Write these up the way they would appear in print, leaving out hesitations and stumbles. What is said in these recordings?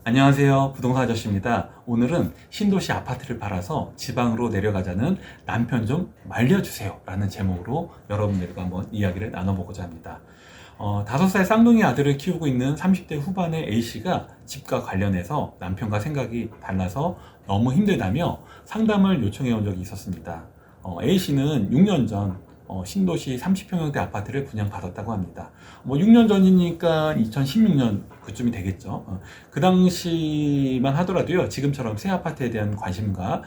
안녕하세요. 부동산 아저씨입니다. 오늘은 신도시 아파트를 팔아서 지방으로 내려가자는 남편 좀 말려주세요 라는 제목으로 여러분들과 한번 이야기를 나눠보고자 합니다. 5살 쌍둥이 아들을 키우고 있는 30대 후반의 A씨가 집과 관련해서 남편과 생각이 달라서 너무 힘들다며 상담을 요청해 온 적이 있었습니다. A씨는 6년 전 신도시 30평형대 아파트를 분양받았다고 합니다. 6년 전이니까 2016년 그쯤이 되겠죠. 그 당시만 하더라도요, 지금처럼 새 아파트에 대한 관심과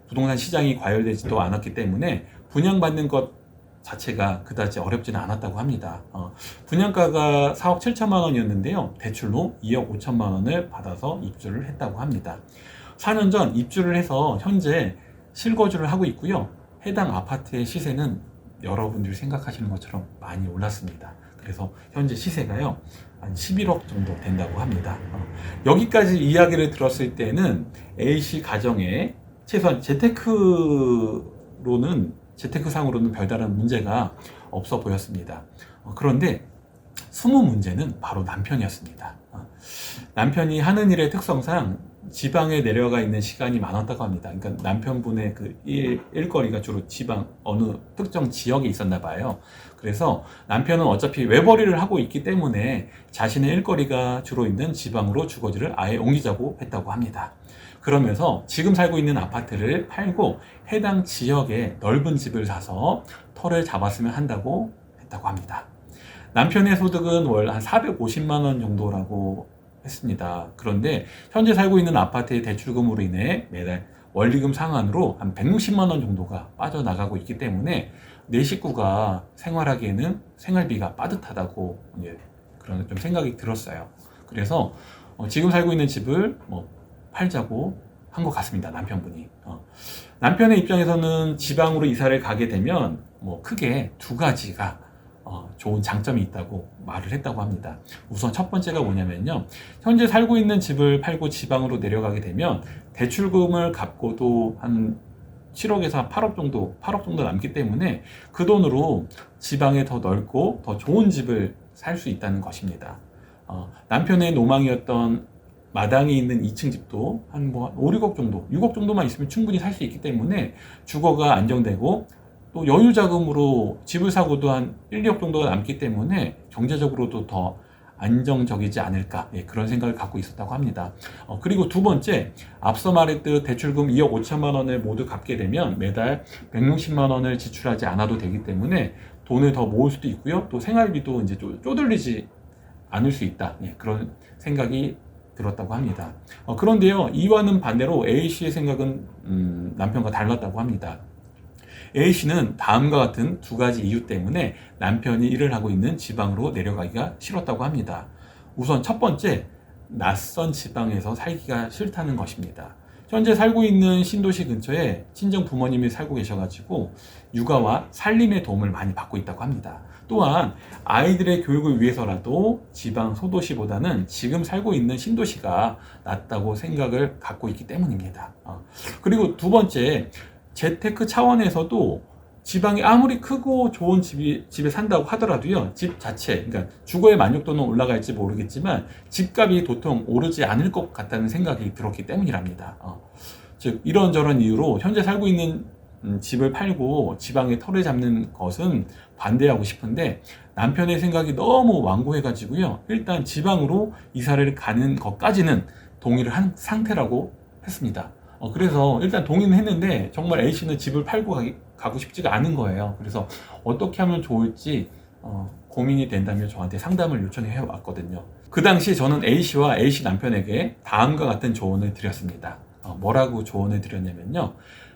부동산 시장이 과열되지도 않았기 때문에 분양받는 것 자체가 그다지 어렵지는 않았다고 합니다. 분양가가 4억 7천만 원이었는데요, 대출로 2억 5천만 원을 받아서 입주를 했다고 합니다. 4년 전 입주를 해서 현재 실거주를 하고 있고요. 해당 아파트의 시세는 여러분들이 생각하시는 것처럼 많이 올랐습니다. 그래서 현재 시세가요, 한 11억 정도 된다고 합니다. 여기까지 이야기를 들었을 때는 A씨 가정에 최소한 재테크상으로는 별다른 문제가 없어 보였습니다. 그런데 숨은 문제는 바로 남편이었습니다. 남편이 하는 일의 특성상 지방에 내려가 있는 시간이 많았다고 합니다. 그러니까 남편분의 그 일거리가 주로 지방 어느 특정 지역에 있었나 봐요. 그래서 남편은 어차피 외벌이를 하고 있기 때문에 자신의 일거리가 주로 있는 지방으로 주거지를 아예 옮기자고 했다고 합니다. 그러면서 지금 살고 있는 아파트를 팔고 해당 지역에 넓은 집을 사서 터를 잡았으면 한다고 했다고 합니다. 남편의 소득은 월 한 450만 원 정도라고 했습니다. 그런데 현재 살고 있는 아파트의 대출금으로 인해 매달 원리금 상환으로 한 160만 원 정도가 빠져나가고 있기 때문에 내 식구가 생활하기에는 생활비가 빠듯하다고 그런 좀 생각이 들었어요. 그래서 지금 살고 있는 집을 팔자고 한 것 같습니다. 남편분이. 남편의 입장에서는 지방으로 이사를 가게 되면 크게 두 가지가 좋은 장점이 있다고 말을 했다고 합니다. 우선 첫 번째가 뭐냐면요, 현재 살고 있는 집을 팔고 지방으로 내려가게 되면 대출금을 갚고도 한 7억에서 한 8억 정도 남기 때문에 그 돈으로 지방에 더 넓고 더 좋은 집을 살 수 있다는 것입니다. 남편의 로망이었던 마당에 있는 2층 집도 한 5, 6억 정도, 6억 정도만 있으면 충분히 살 수 있기 때문에 주거가 안정되고 또 여유 자금으로 집을 사고도 한 1, 2억 정도가 남기 때문에 경제적으로도 더 안정적이지 않을까, 그런 생각을 갖고 있었다고 합니다. 그리고 두 번째, 앞서 말했듯 대출금 2억 5천만 원을 모두 갚게 되면 매달 160만 원을 지출하지 않아도 되기 때문에 돈을 더 모을 수도 있고요. 또 생활비도 이제 쪼들리지 않을 수 있다, 그런 생각이 들었다고 합니다. 그런데요, 이와는 반대로 A씨의 생각은 남편과 달랐다고 합니다. A씨는 다음과 같은 두 가지 이유 때문에 남편이 일을 하고 있는 지방으로 내려가기가 싫었다고 합니다. 우선 첫 번째, 낯선 지방에서 살기가 싫다는 것입니다. 현재 살고 있는 신도시 근처에 친정 부모님이 살고 계셔가지고 육아와 살림의 도움을 많이 받고 있다고 합니다. 또한 아이들의 교육을 위해서라도 지방 소도시보다는 지금 살고 있는 신도시가 낫다고 생각을 갖고 있기 때문입니다. 그리고 두 번째, 재테크 차원에서도 지방이 아무리 크고 좋은 집에 산다고 하더라도요, 집 자체, 그러니까 주거의 만족도는 올라갈지 모르겠지만 집값이 도통 오르지 않을 것 같다는 생각이 들었기 때문이랍니다. 즉 이런저런 이유로 현재 살고 있는 집을 팔고 지방에 터를 잡는 것은 반대하고 싶은데 남편의 생각이 너무 완고해가지고요, 일단 지방으로 이사를 가는 것까지는 동의를 한 상태라고 했습니다. 그래서 일단 동의는 했는데 정말 A씨는 집을 팔고 가고 싶지가 않은 거예요. 그래서 어떻게 하면 좋을지 고민이 된다며 저한테 상담을 요청해 왔거든요. 그 당시 저는 A씨와 A씨 남편에게 다음과 같은 조언을 드렸습니다. 뭐라고 조언을 드렸냐면요,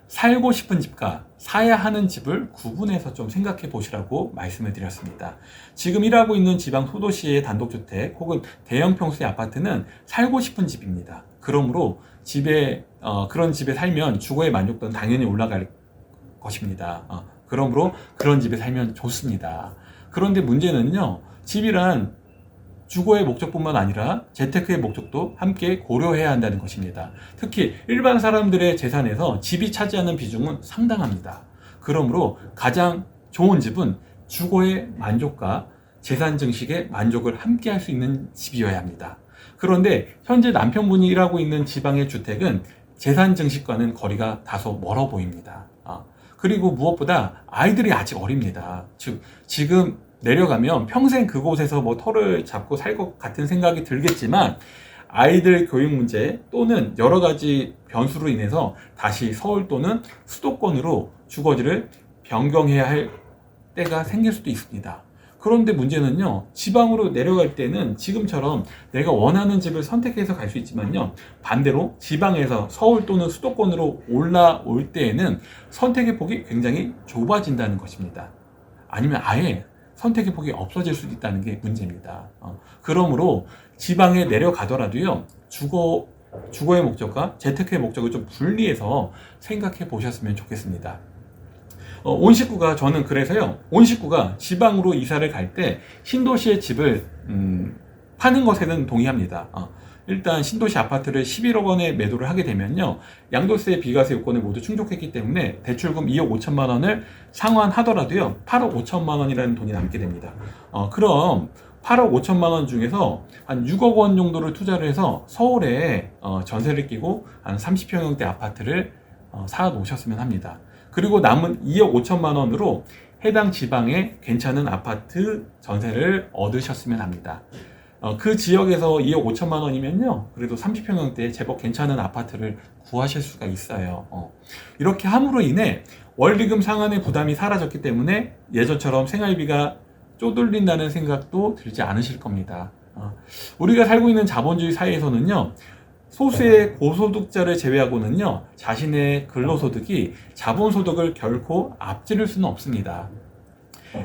살고 싶은 집과 사야 하는 집을 구분해서 좀 생각해 보시라고 말씀을 드렸습니다. 지금 일하고 있는 지방 소도시의 단독주택 혹은 대형 평수의 아파트는 살고 싶은 집입니다. 그러므로 그런 집에 살면 주거의 만족도는 당연히 올라갈 것입니다. 그러므로 그런 집에 살면 좋습니다. 그런데 문제는요, 집이란 주거의 목적뿐만 아니라 재테크의 목적도 함께 고려해야 한다는 것입니다. 특히 일반 사람들의 재산에서 집이 차지하는 비중은 상당합니다. 그러므로 가장 좋은 집은 주거의 만족과 재산 증식의 만족을 함께 할 수 있는 집이어야 합니다. 그런데 현재 남편분이 일하고 있는 지방의 주택은 재산 증식과는 거리가 다소 멀어 보입니다. 그리고 무엇보다 아이들이 아직 어립니다. 즉 지금 내려가면 평생 그곳에서 뭐 터를 잡고 살 것 같은 생각이 들겠지만 아이들 교육 문제 또는 여러 가지 변수로 인해서 다시 서울 또는 수도권으로 주거지를 변경해야 할 때가 생길 수도 있습니다. 그런데 문제는요, 지방으로 내려갈 때는 지금처럼 내가 원하는 집을 선택해서 갈 수 있지만요, 반대로 지방에서 서울 또는 수도권으로 올라올 때에는 선택의 폭이 굉장히 좁아진다는 것입니다. 아니면 아예 선택의 폭이 없어질 수도 있다는 게 문제입니다. 그러므로 지방에 내려가더라도요, 주거의 목적과 재테크의 목적을 좀 분리해서 생각해 보셨으면 좋겠습니다. 온 식구가, 저는 그래서요, 온 식구가 지방으로 이사를 갈 때 신도시의 집을 파는 것에는 동의합니다. 일단 신도시 아파트를 11억 원에 매도를 하게 되면요, 양도세, 비과세 요건을 모두 충족했기 때문에 대출금 2억 5천만 원을 상환하더라도요 8억 5천만 원이라는 돈이 남게 됩니다. 그럼 8억 5천만 원 중에서 한 6억 원 정도를 투자를 해서 서울에 전세를 끼고 한 30평형대 아파트를 사 놓으셨으면 합니다. 그리고 남은 2억 5천만 원으로 해당 지방에 괜찮은 아파트 전세를 얻으셨으면 합니다. 그 지역에서 2억 5천만 원이면요, 그래도 30평형대 제법 괜찮은 아파트를 구하실 수가 있어요. 이렇게 함으로 인해 원리금 상환의 부담이 사라졌기 때문에 예전처럼 생활비가 쪼들린다는 생각도 들지 않으실 겁니다. 우리가 살고 있는 자본주의 사회에서는요, 소수의 고소득자를 제외하고는요, 자신의 근로소득이 자본소득을 결코 앞지를 수는 없습니다.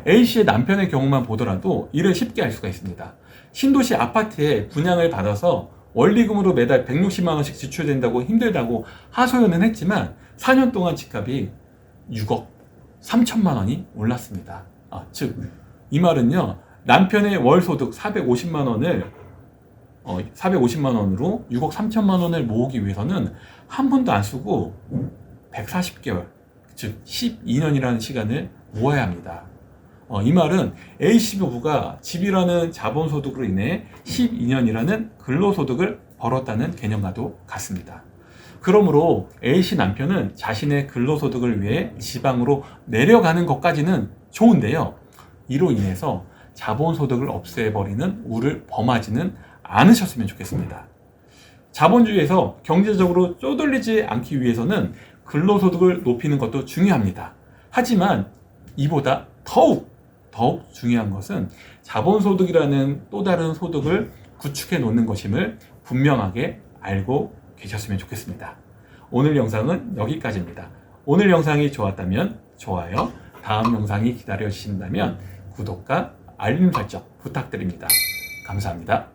A씨의 남편의 경우만 보더라도 이를 쉽게 알 수가 있습니다. 신도시 아파트에 분양을 받아서 원리금으로 매달 160만 원씩 지출된다고 힘들다고 하소연은 했지만 4년 동안 집값이 6억 3천만 원이 올랐습니다. 즉, 이 말은요, 남편의 월소득 450만 원을 450만 원으로 6억 3천만 원을 모으기 위해서는 한 번도 안 쓰고 140개월, 즉 12년이라는 시간을 모아야 합니다. 이 말은 A씨 부부가 집이라는 자본소득으로 인해 12년이라는 근로소득을 벌었다는 개념과도 같습니다. 그러므로 A씨 남편은 자신의 근로소득을 위해 지방으로 내려가는 것까지는 좋은데요, 이로 인해서 자본소득을 없애버리는 우를 범하지는 않으셨으면 좋겠습니다. 자본주의에서 경제적으로 쪼들리지 않기 위해서는 근로소득을 높이는 것도 중요합니다. 하지만 이보다 더욱 중요한 것은 자본소득이라는 또 다른 소득을 구축해 놓는 것임을 분명하게 알고 계셨으면 좋겠습니다. 오늘 영상은 여기까지입니다. 오늘 영상이 좋았다면 좋아요, 다음 영상이 기다려 주신다면 구독과 알림 설정 부탁드립니다. 감사합니다.